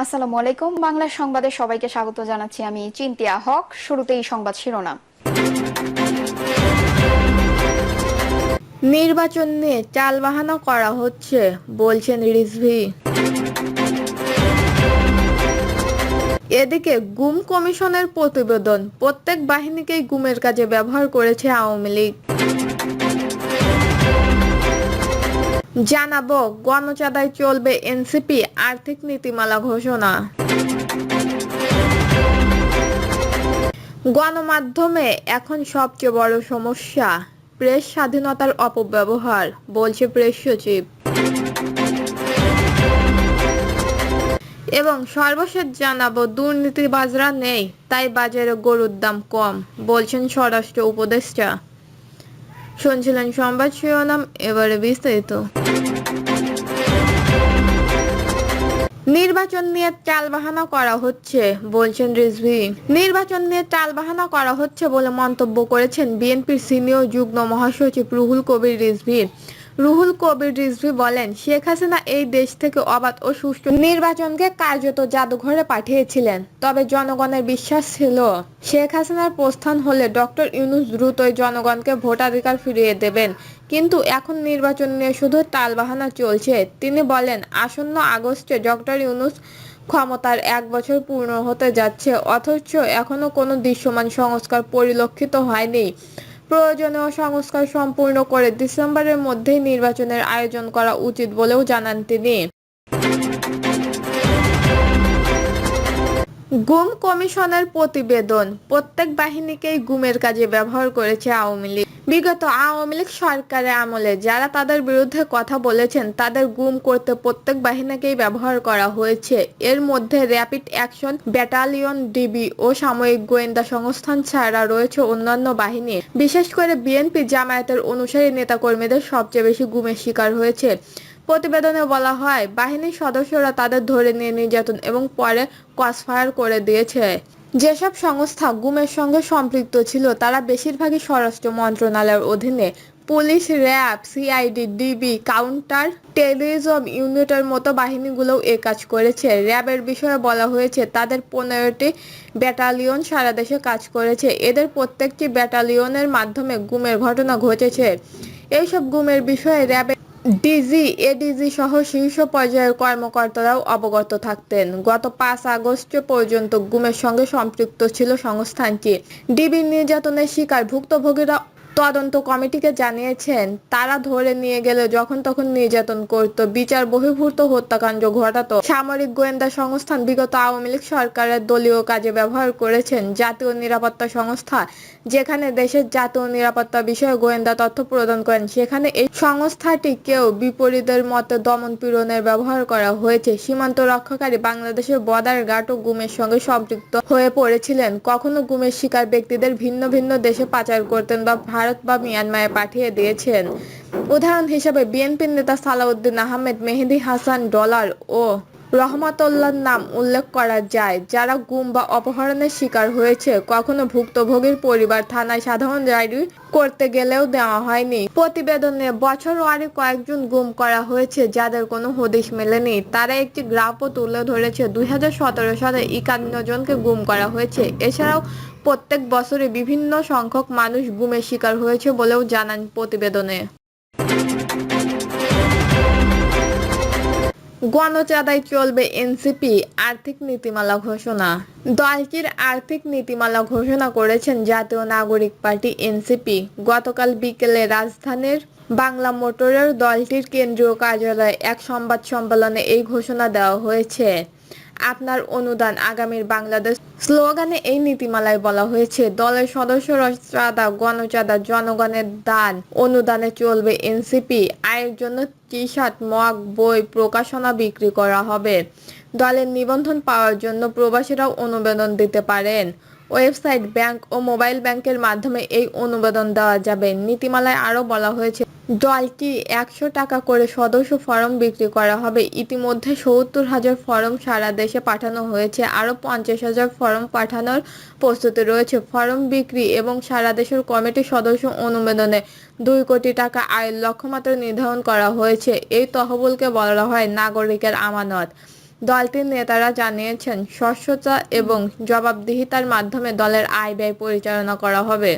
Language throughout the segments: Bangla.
আসসালামু আলাইকুম। বাংলা সংবাদে সবাইকে স্বাগত জানাচ্ছি। আমি চিন্তিয়া হক। শুরুতেই সংবাদ শিরোনাম। নির্বাচন নিয়ে টালবাহানা করা হচ্ছে বলছেন রিজভী। এদিকে গুম কমিশনের প্রতিবেদন, প্রত্যেক বাহিনীকেই গুমের কাজে ব্যবহার করেছে আওয়ামী লীগ। জানাবো গণচাঁদায় চলবে এনসিপি আর্থিক নীতিমালা ঘোষণা। গণমাধ্যমে এখন সবচেয়ে বড় সমস্যা প্রেস স্বাধীনতার অপব্যবহার, বলছে প্রেস সচিব। এবং সর্বশেষ জানাবো দুর্নীতিবাজরা নেই, তাই বাজারে গরুর দাম কম, বলছেন স্বরাষ্ট্র উপদেষ্টা। শুনছিলেন সংবাদ শিরোনাম, এবারে বিস্তারিত। নির্বাচন নিয়ে টালবাহানা করা হচ্ছে বলছেন রিজভী। নির্বাচন নিয়ে টালবাহানা করা হচ্ছে বলে মন্তব্য করেছেন বিএনপির সিনিয়র যুগ্ম মহাসচিব রুহুল কবির রিজভী। রুহুল কবির রিজভী বলেন, শেখ হাসিনা এই দেশ থেকে অবাধ ও সুষ্ঠু নির্বাচনকে কার্যত জাদুঘরে পাঠিয়েছিলেন। তবে জনগণের বিশ্বাস ছিল শেখ হাসিনার প্রস্থান হলে ডক্টর ইউনূস দ্রুতই জনগণকে ভোটাধিকার ফিরিয়ে দেবেন। কিন্তু এখন নির্বাচন নিয়ে শুধু টালবাহানা চলছে। তিনি বলেন, আসন্ন আগস্টে ডক্টর ইউনূস ক্ষমতার 1 বছর পূর্ণ হতে যাচ্ছে, অথচ এখনো কোনো দৃশ্যমান সংস্কার পরিলক্ষিত হয়নি। প্রয়োজনীয় সংস্কার সম্পূর্ণ করে ডিসেম্বরের মধ্যেই নির্বাচনের আয়োজন করা উচিত বলেও জানান তিনি। গুম কমিশনের প্রতিবেদন, প্রত্যেক বাহিনীকেই গুমের কাজে ব্যবহার করেছে আওয়ামী লীগ। বিগত আওয়ামী লীগ সরকারের আমলে যারা তাদের বিরুদ্ধে কথা বলেছেন তাদের গুম করতে প্রত্যেক বাহিনীকেই ব্যবহার করা হয়েছে। এর মধ্যে র্যাপিড অ্যাকশন ব্যাটালিয়ন, ডিবি ও সামরিক গোয়েন্দা সংস্থান ছাড়া রয়েছে অন্যান্য বাহিনী। বিশেষ করে বিএনপি জামায়াতের অনুসারী নেতাকর্মীদের সবচেয়ে বেশি গুমের শিকার হয়েছে। প্রতিবেদনে বলা হয়, বাহিনীর সদস্যরা তাদের ধরে নিয়ে নির্যাতন এবং পরে ক্রসফায়ার করে দিয়েছে। যেসব সংস্থা গুমের সঙ্গে সম্পৃক্ত ছিল তারা বেশিরভাগই স্বরাষ্ট্র মন্ত্রণালয়ের অধীনে। Police, RAB, CID, DB, counter terrorism ইউনিটের মতো বাহিনীগুলোও এ কাজ করেছে। র্যাবের বিষয়ে বলা হয়েছে, তাদের 15টি ব্যাটালিয়ন সারা দেশে কাজ করেছে। এদের প্রত্যেকটি ব্যাটালিয়নের মাধ্যমে গুমের ঘটনা ঘটেছে। এইসব গুমের বিষয়ে র্যাবের ডিজি, এডিজি সহ শীর্ষ পর্যায়ের কর্মকর্তারাও অবগত থাকতেন। গত 5 আগস্ট পর্যন্ত গুমের সঙ্গে সম্পৃক্ত ছিল সংস্থানটি। ডিবির নির্যাতনের শিকার ভুক্তভোগীরা তদন্ত কমিটিকে জানিয়েছেন, তারা ধরে নিয়ে গেলে যখন তখন নির্যাতন করত, বিচার বহির্ভূত হত্যাকাণ্ড ঘটাতো। সামরিক গোয়েন্দা সংস্থান বিগত আওয়ামী লীগ সরকারের দলীয় কাজে ব্যবহার করেছেন। জাতীয় নিরাপত্তা সংস্থা, যেখানে দেশের জাতীয় নিরাপত্তা বিষয়ে গোয়েন্দা তথ্য প্রদান করেন, সেখানে এই সংস্থাটিকেও বিপরীতের মতে দমন পীড়নের ব্যবহার করা হয়েছে। সীমান্ত রক্ষাকারী বাংলাদেশের বর্ডার গার্ডও গুমের সঙ্গে সম্পৃক্ত হয়ে পড়েছিলেন। কখনো গুমের শিকার ব্যক্তিদের ভিন্ন ভিন্ন দেশে পাচার করতেন বা ভারত বা মিয়ানমারে পাঠিয়ে দিয়েছেন। উদাহরণ হিসেবে বিএনপির নেতা সালাউদ্দিন আহমেদ, মেহেদী হাসান ডলার ও রহমতুল্লাহর নাম উল্লেখ করা যায়, যারা গুম বা অপহরণের শিকার হয়েছে। কখনো ভুক্তভোগীর পরিবার থানায় সাধারণ ডায়েরি করতে গেলেও দেওয়া হয়নি। প্রতিবেদনে বছরওয়ারি কয়েকজন গুম করা হয়েছে যাদের কোনো হদিশ মেলেনি। তারা একটি গ্রাফও তুলে ধরেছে। 2017 সালে 51 জনকে গুম করা হয়েছে। এছাড়াও প্রত্যেক বছরে বিভিন্ন সংখ্যক মানুষ গুমের শিকার হয়েছে বলেও জানান প্রতিবেদনে। গণচাঁদায় চলবে এনসিপি আর্থিক নীতিমালা ঘোষণা। দলটির আর্থিক নীতিমালা ঘোষণা করেছেন জাতীয় নাগরিক পার্টি এনসিপি। গতকাল বিকেলে রাজধানীর বাংলা মোটরের দলটির কেন্দ্রীয় কার্যালয়ে এক সংবাদ সম্মেলনে এই ঘোষণা দেওয়া হয়েছে। আপনার অনুদান আগামীর বাংলাদেশ স্লোগানে এই নীতিমালায় বলা হয়েছে, দলের সদস্যরা চাঁদা, গণচাঁদা, জনগণের দান, অনুদানে চলবে এনসিপি। আয়ের জন্য টি-শার্ট, মগ, বই, প্রকাশনা বিক্রি করা হবে। দলের নিবন্ধন পাওয়ার জন্য প্রবাসীরাও অনুবেদন দিতে পারেন। ওয়েবসাইট, ব্যাংক ও মোবাইল ব্যাংকের মাধ্যমে এই অনুবেদন দেওয়া যাবে। নীতিমালায় আরও বলা হয়েছে, দলটি 100 টাকা করে সদস্য ফরম বিক্রি করা হবে। ইতিমধ্যে 70,000 ফরম সারা দেশে পাঠানো হয়েছে। আরও 50,000 ফরম পাঠানোর প্রস্তুতি রয়েছে। ফরম বিক্রি এবং সারা দেশের কমিটি সদস্য অনুমোদনে 2 কোটি টাকা আয়ের লক্ষ্যমাত্রা নির্ধারণ করা হয়েছে। এই তহবিলকে বলা হয় নাগরিকের আমানত। দলটির নেতারা জানিয়েছেন, স্বচ্ছতা এবং জবাবদিহিতার মাধ্যমে দলের আয় ব্যয় পরিচালনা করা হবে।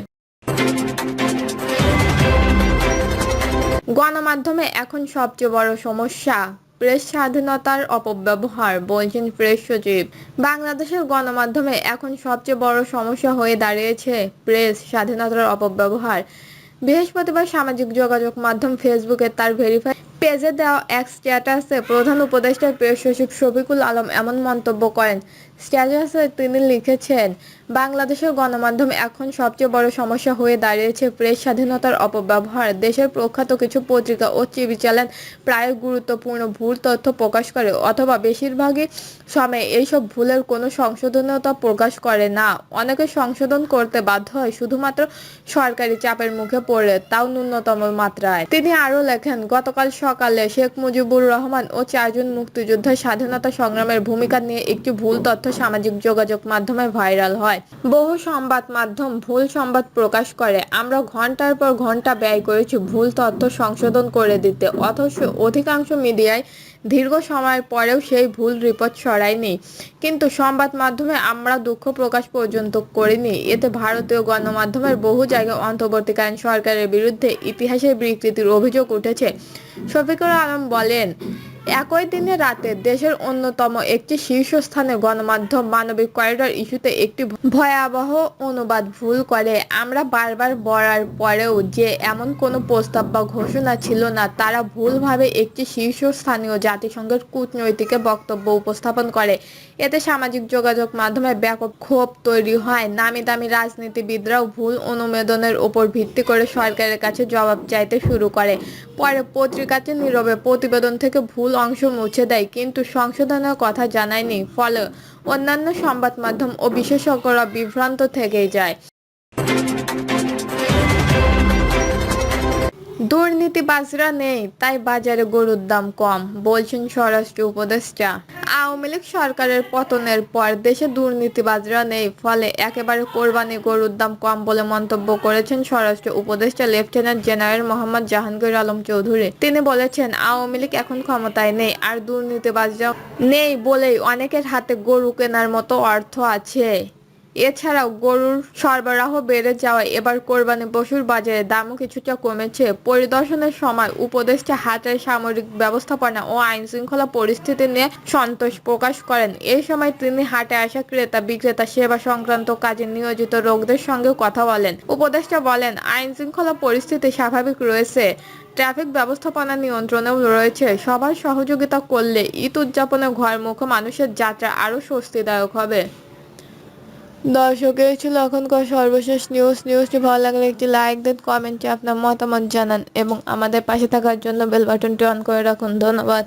গণমাধ্যমে এখন সবচেয়ে বড় সমস্যা প্রেস স্বাধীনতার অপব্যবহার, বলছেন প্রেস সচিব। বাংলাদেশের গণমাধ্যমে এখন সবচেয়ে বড় সমস্যা হয়ে দাঁড়িয়েছে প্রেস স্বাধীনতার অপব্যবহার। বৃহস্পতিবার সামাজিক যোগাযোগ মাধ্যম ফেসবুকে তার ভেরিফাইড পেজে দেওয়া এক স্ট্যাটাসে প্রধান উপদেষ্টা প্রেস সচিব শফিকুল আলম এমন মন্তব্য করেন। স্ট্যাটাসে তিনি লিখেছেন, বাংলাদেশের গণমাধ্যম এখন সবচেয়ে বড় সমস্যা হয়ে দাঁড়িয়েছে প্রেস স্বাধীনতার অপব্যবহার। দেশের প্রখ্যাত কিছু পত্রিকা ও টিভি চ্যানেল প্রায় গুরুত্বপূর্ণ ভুল তথ্য প্রকাশ করে অথবা বেশিরভাগই সময় এইসব ভুলের কোনো সংশোধনতা প্রকাশ করে না। অনেকে সংশোধন করতে বাধ্য হয় শুধুমাত্র সরকারি চাপের মুখে পড়ে, তাও ন্যূনতম মাত্রায়। তিনি আরও লেখেন, গতকাল সকালে শেখ মুজিবুর রহমান ও 4 জন মুক্তিযোদ্ধার স্বাধীনতা সংগ্রামের ভূমিকা নিয়ে একটি ভুল তথ্য সামাজিক যোগাযোগ মাধ্যমে ভাইরাল হয়। বহু সংবাদ মাধ্যম ভুল সংবাদ প্রকাশ করে। আমরা ঘন্টার পর ঘন্টা ব্যয় করেছি ভুল তথ্য সংশোধন করে দিতে, অথচ অধিকাংশ মিডিয়ায় দীর্ঘ সময়ের পরেও সেই ভুল রিপোর্ট সরায়নি। কিন্তু সংবাদ মাধ্যমে আমরা দুঃখ প্রকাশ পর্যন্ত করিনি। এতে ভারতীয় গণমাধ্যমের বহু জায়গায় অন্তর্বর্তীকালীন সরকারের বিরুদ্ধে ইতিহাসের বিকৃতির অভিযোগ উঠেছে। শফিকুল আলম বলেন, একই দিনে রাতে দেশের অন্যতম একটি শীর্ষস্থানীয় গণমাধ্যম মানবিক করিডর ইস্যুতে একটি ভয়াবহ অনুবাদ ভুল করে। আমরা বারবার বলার পরেও যে এমন কোনো প্রস্তাব বা ঘোষণা ছিল না, তারা ভুলভাবে একটি শীর্ষস্থানীয় জাতিসংঘের কূটনৈতিক বক্তব্য উপস্থাপন করে। এতে সামাজিক যোগাযোগ মাধ্যমে ব্যাপক ক্ষোভ তৈরি হয়। নামি দামি রাজনীতিবিদরাও ভুল অনুমোদনের উপর ভিত্তি করে সরকারের কাছে জবাব চাইতে শুরু করে। পরে পত্রিকাটি নীরবে প্রতিবেদন থেকে ভুল অংশ মুছে দেয়, কিন্তু সংশোধনের কথা জানায়নি। ফলে অন্যান্য সংবাদ মাধ্যম ও বিশেষজ্ঞরা বিভ্রান্ত থেকেই যায়। দুর্নীতিবাজরা নেই, তাই বাজারে গরুর দাম কম, বলছেন স্বরাষ্ট্র উপদেষ্টা। আওয়ামী লীগ সরকারের পতনের পর দেশে দুর্নীতিবাজরা নেই, ফলে একেবারে কোরবানি গরুর দাম কম বলে মন্তব্য করেছেন স্বরাষ্ট্র উপদেষ্টা লেফটেন্যান্ট জেনারেল মোহাম্মদ জাহাঙ্গীর আলম চৌধুরী। তিনি বলেছেন, আওয়ামী লীগ এখন ক্ষমতায় নেই, আর দুর্নীতিবাজরা নেই বলেই অনেকের হাতে গরু কেনার মতো অর্থ আছে। এছাড়াও গরুর সরবরাহ বেড়ে যাওয়ায় এবার কোরবানি পশুর বাজারে দামও কিছুটা কমেছে। পরিদর্শনের সময় উপদেষ্টা হাটের সামরিক ব্যবস্থাপনা ও আইনশৃঙ্খলা পরিস্থিতি নিয়ে সন্তোষ প্রকাশ করেন। এই সময় তিনি হাটে আসা ক্রেতা বিক্রেতা সেবা সংক্রান্ত কাজে নিয়োজিত লোকদের সঙ্গে কথা বলেন। উপদেষ্টা বলেন, আইনশৃঙ্খলা পরিস্থিতি স্বাভাবিক রয়েছে, ট্রাফিক ব্যবস্থাপনা নিয়ন্ত্রণেও রয়েছে। সবার সহযোগিতা করলে ঈদ উদযাপনে ঘরমুখী মানুষের যাত্রা আরও স্বস্তিদায়ক হবে। দর্শক, এই ছিল এখনকার সর্বশেষ নিউজটি ভালো লাগলে একটি লাইক দেন, কমেন্টে আপনার মতামত জানান এবং আমাদের পাশে থাকার জন্য বেল বাটনটি অন করে রাখুন। ধন্যবাদ।